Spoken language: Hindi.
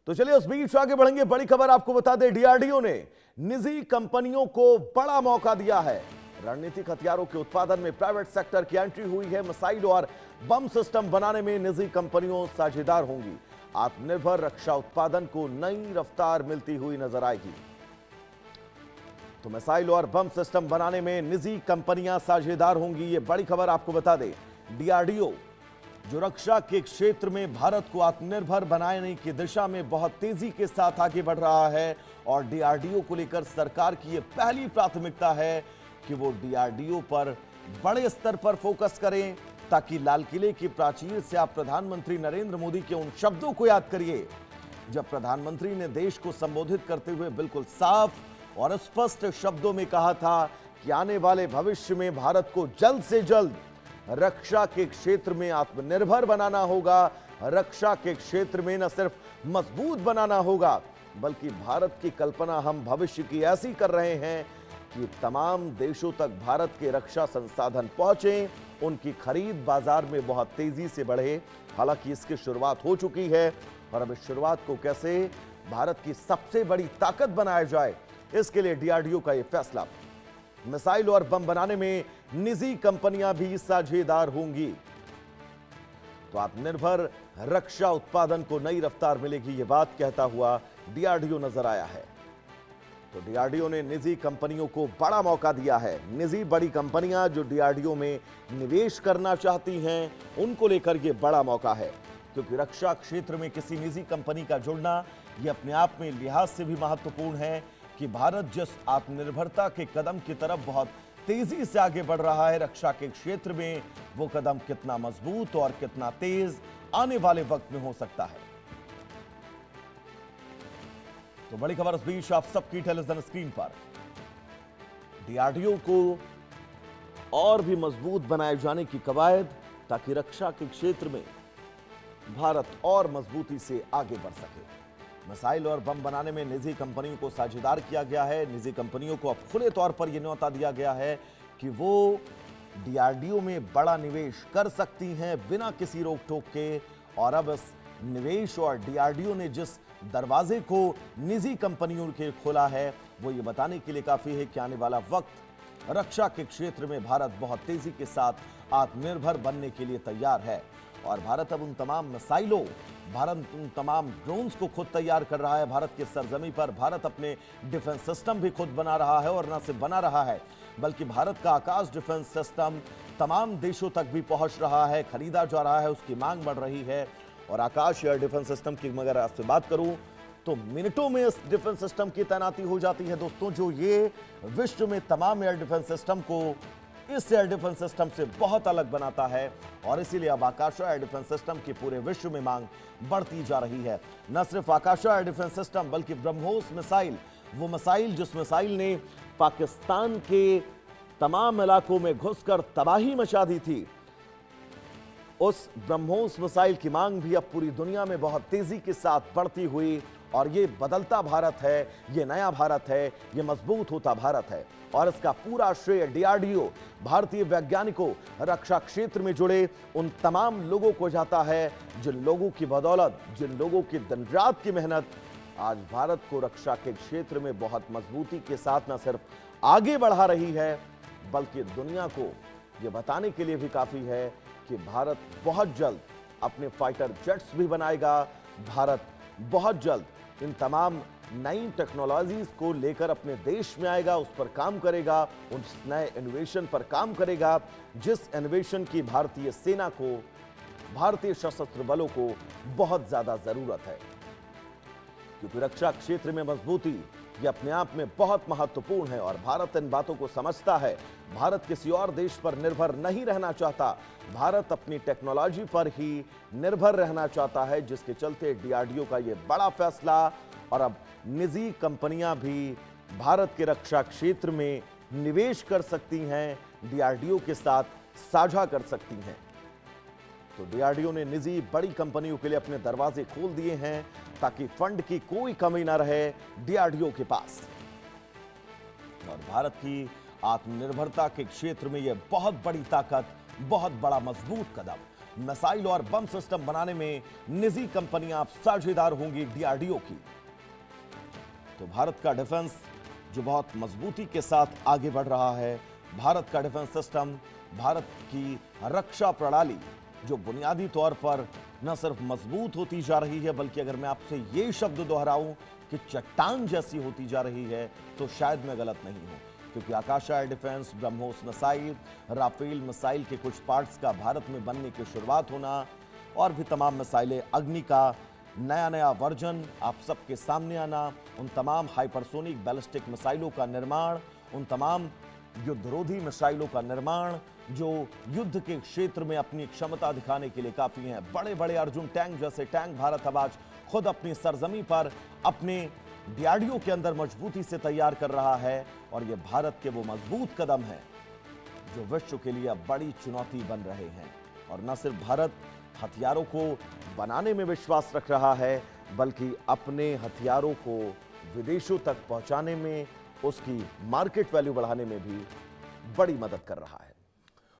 तो चलिए उस बीच आगे बढ़ेंगे। बड़ी खबर आपको बता दें, डीआरडीओ ने निजी कंपनियों को बड़ा मौका दिया है। रणनीतिक हथियारों के उत्पादन में प्राइवेट सेक्टर की एंट्री हुई है। मिसाइल और बम सिस्टम बनाने में निजी कंपनियों साझेदार होंगी। आत्मनिर्भर रक्षा उत्पादन को नई रफ्तार मिलती हुई नजर आएगी। तो मिसाइल और बम सिस्टम बनाने में निजी कंपनियां साझेदार होंगी। ये बड़ी खबर आपको बता दें, डीआरडीओ जो रक्षा के क्षेत्र में भारत को आत्मनिर्भर बनाने की दिशा में बहुत तेजी के साथ आगे बढ़ रहा है और डीआरडीओ को लेकर सरकार की यह पहली प्राथमिकता है कि वो डीआरडीओ पर बड़े स्तर पर फोकस करें, ताकि लाल किले की प्राचीर से आप प्रधानमंत्री नरेंद्र मोदी के उन शब्दों को याद करिए जब प्रधानमंत्री ने देश को संबोधित करते हुए बिल्कुल साफ और स्पष्ट शब्दों में कहा था कि आने वाले भविष्य में भारत को जल्द से जल्द रक्षा के क्षेत्र में आत्मनिर्भर बनाना होगा। रक्षा के क्षेत्र में न सिर्फ मजबूत बनाना होगा, बल्कि भारत की कल्पना हम भविष्य की ऐसी कर रहे हैं कि तमाम देशों तक भारत के रक्षा संसाधन पहुंचे, उनकी खरीद बाजार में बहुत तेजी से बढ़े। हालांकि इसकी शुरुआत हो चुकी है और अब इस शुरुआत को कैसे भारत की सबसे बड़ी ताकत बनाया जाए, इसके लिए डीआरडीओ का यह फैसला। मिसाइल और बम बनाने में निजी कंपनियां भी साझेदार होंगी, तो आत्मनिर्भर रक्षा उत्पादन को नई रफ्तार मिलेगी। यह बात कहता हुआ डीआरडीओ नजर आया है। तो डीआरडीओ ने निजी कंपनियों को बड़ा मौका दिया है। निजी बड़ी कंपनियां जो डीआरडीओ में निवेश करना चाहती हैं, उनको लेकर यह बड़ा मौका है, क्योंकि रक्षा क्षेत्र में किसी निजी कंपनी का जुड़ना यह अपने आप में लिहाज से भी महत्वपूर्ण है कि भारत जिस आत्मनिर्भरता के कदम की तरफ बहुत तेजी से आगे बढ़ रहा है रक्षा के क्षेत्र में, वो कदम कितना मजबूत और कितना तेज आने वाले वक्त में हो सकता है। तो बड़ी खबर इस बीच आप सबकी टेलीविजन स्क्रीन पर। डीआरडीओ को और भी मजबूत बनाए जाने की कवायद, ताकि रक्षा के क्षेत्र में भारत और मजबूती से आगे बढ़ सके। मिसाइल और बम बनाने में निजी कंपनियों को साझेदार किया गया है। निजी कंपनियों को अब खुले तौर पर यह न्योता दिया गया है कि वो डीआरडीओ में बड़ा निवेश कर सकती हैं बिना किसी रोक टोक के। और अब इस निवेश और डीआरडीओ ने जिस दरवाजे को निजी कंपनियों के खोला है, वो ये बताने के लिए काफी है कि आने वाला वक्त रक्षा के क्षेत्र में भारत बहुत तेजी के साथ आत्मनिर्भर बनने के लिए तैयार है। और भारत अब उन तमाम मिसाइलों, भारत उन तमाम ड्रोन्स को खुद तैयार कर रहा है। भारत के सरजमी पर भारत अपने डिफेंस सिस्टम भी खुद बना रहा है, और न सिर्फ बना रहा है बल्कि भारत का आकाश डिफेंस सिस्टम तमाम देशों तक भी पहुंच रहा है, खरीदा जा रहा है, उसकी मांग बढ़ रही है। और आकाश एयर डिफेंस सिस्टम की अगर आपसे बात करूं तो मिनटों में इस डिफेंस सिस्टम की तैनाती हो जाती है दोस्तों, जो ये विश्व में तमाम एयर डिफेंस सिस्टम को इस एयर डिफेंस सिस्टम से बहुत अलग बनाता है। और इसीलिए अब आकाश एयर डिफेंस सिस्टम की पूरे विश्व में मांग बढ़ती जा रही है। न सिर्फ आकाश एयर डिफेंस सिस्टम बल्कि ब्रह्मोस मिसाइल, वो मिसाइल जिस मिसाइल ने पाकिस्तान के तमाम इलाकों में घुसकर तबाही मचा दी थी, उस ब्रह्मोस मिसाइल की मांग भी अब पूरी दुनिया में बहुत तेजी के साथ बढ़ती हुई। और ये बदलता भारत है, ये नया भारत है, ये मजबूत होता भारत है। और इसका पूरा श्रेय डीआरडीओ, भारतीय वैज्ञानिकों, रक्षा क्षेत्र में जुड़े उन तमाम लोगों को जाता है, जिन लोगों की बदौलत, जिन लोगों की दिन रात की मेहनत आज भारत को रक्षा के क्षेत्र में बहुत मजबूती के साथ न सिर्फ आगे बढ़ा रही है, बल्कि दुनिया को ये बताने के लिए भी काफी है कि भारत बहुत जल्द अपने फाइटर जेट्स भी बनाएगा। भारत बहुत जल्द इन तमाम नई टेक्नोलॉजीज को लेकर अपने देश में आएगा, उस पर काम करेगा, उस नए इनोवेशन पर काम करेगा, जिस इनोवेशन की भारतीय सेना को, भारतीय सशस्त्र बलों को बहुत ज्यादा जरूरत है। क्योंकि रक्षा क्षेत्र में मजबूती ये अपने आप में बहुत महत्वपूर्ण है और भारत इन बातों को समझता है। भारत किसी और देश पर निर्भर नहीं रहना चाहता, भारत अपनी टेक्नोलॉजी पर ही निर्भर रहना चाहता है, जिसके चलते डीआरडीओ का ये बड़ा फैसला। और अब निजी कंपनियां भी भारत के रक्षा क्षेत्र में निवेश कर सकती हैं, डीआरडीओ के साथ साझा कर सकती हैं। तो डीआरडीओ ने निजी बड़ी कंपनियों के लिए अपने दरवाजे खोल दिए हैं, ताकि फंड की कोई कमी ना रहे डीआरडीओ के पास। और भारत की आत्मनिर्भरता के क्षेत्र में यह बहुत बड़ी ताकत, बहुत बड़ा मजबूत कदम मिसाइल और बम सिस्टम बनाने में निजी कंपनियां साझेदार होंगी डीआरडीओ की। तो भारत का डिफेंस जो बहुत मजबूती के साथ आगे बढ़ रहा है, भारत का डिफेंस सिस्टम, भारत की रक्षा प्रणाली जो बुनियादी तौर पर न सिर्फ मजबूत होती जा रही है, बल्कि अगर मैं आपसे ये शब्द दोहराऊं कि चट्टान जैसी होती जा रही है, तो शायद मैं गलत नहीं हूं। क्योंकि Akash air defence, BrahMos missile, Rafale missile के कुछ पार्ट्स का भारत में बनने की शुरुआत होना और भी तमाम मिसाइलें, अग्नि का नया वर्जन आप सबके सामने आना, उन तमाम हाइपरसोनिक बैलिस्टिक मिसाइलों का निर्माण, उन तमाम युद्धरोधी मिसाइलों का निर्माण जो युद्ध के क्षेत्र में अपनी क्षमता दिखाने के लिए काफी हैं। बड़े बड़े अर्जुन टैंक जैसे टैंक भारत अब आज खुद अपनी सरजमी पर अपने डीआरडीओ के अंदर मजबूती से तैयार कर रहा है, और ये भारत के वो मजबूत कदम हैं जो विश्व के लिए अब बड़ी चुनौती बन रहे हैं। और न सिर्फ भारत हथियारों को बनाने में विश्वास रख रहा है, बल्कि अपने हथियारों को विदेशों तक पहुंचाने में, उसकी मार्केट वैल्यू बढ़ाने में भी बड़ी मदद कर रहा है।